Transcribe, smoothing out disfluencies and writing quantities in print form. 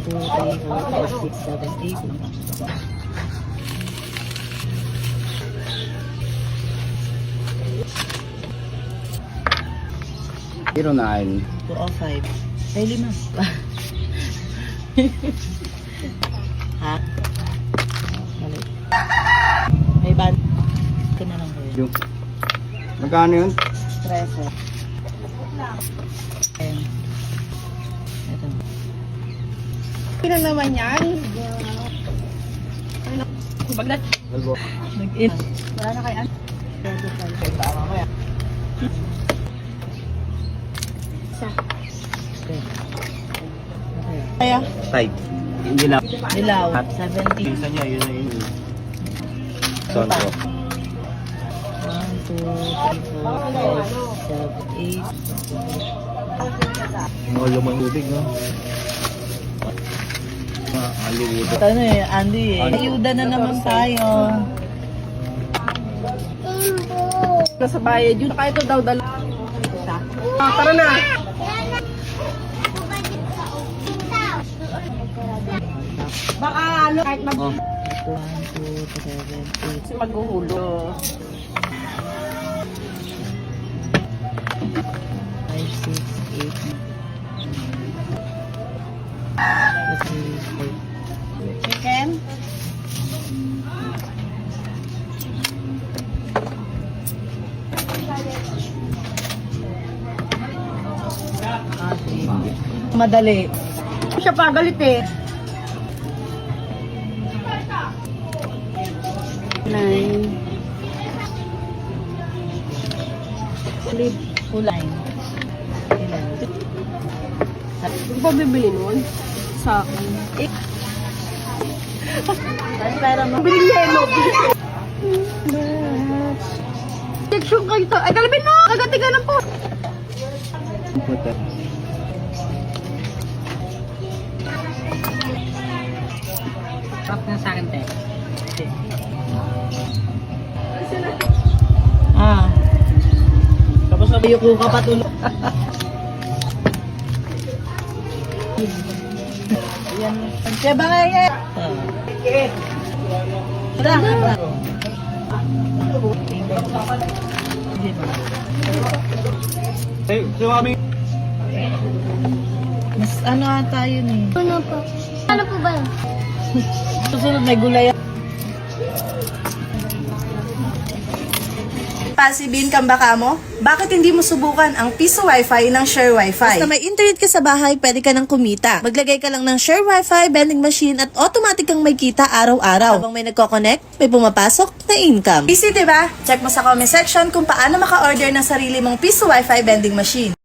2, 3, 4, 5, 6, 7, 8. 09. 205. Ay, 5. Ha? Mali. May ban. Ito na lang ko yun. Yung. Magkano yun? 13. Ayan. Ito. Ilan naman yan? Bagdat. Nag-in. Wala na kay An. Isa. Okay. Kaya? Type. Hindi lang. Dilaw. 70. Isa niya, yun na yun. Ano pa? Sonso. 1, 2, 3, 4, 5, 6, 7, 8. Mga lumang tubig, no? Aliwudo. Ito na eh, Andy eh. Ayuda na naman tayo. Nasa bayad yun. Kaya ito daw dala. Tara na. Baka ano, kahit mag... 1, 2, 3, 7, 8. Kasi maghuhulo. 5, 6, 8. Let's see. Chicken? Madali. Siya pa galit eh. 9. Flip. Kulay. Ilan? Hindi ba bibili nun? Sa akin. Pera mo. Biling yellow. Section kayo to. Ay, galapin mo! Agad-tigalan po! Puta. Pop na sa akin, te. Ah. Tapos na yung ka patulog. Yan. Kaya ba nga yan? Tara. Hey, so kami. Mas ano ata yun eh. Ano po? Ano po ba yun? Susunod may gulay. Pasibin kang baka mo? Bakit hindi mo subukan ang Piso Wi-Fi ng Share Wi-Fi? Basta may internet ka sa bahay, pwede ka nang kumita. Maglagay ka lang ng Share Wi-Fi, vending machine at automatic kang may kita araw-araw. Habang may nagko-connect, may pumapasok na income. Easy, diba? Check mo sa comment section kung paano maka-order ng sarili mong Piso Wi-Fi vending machine.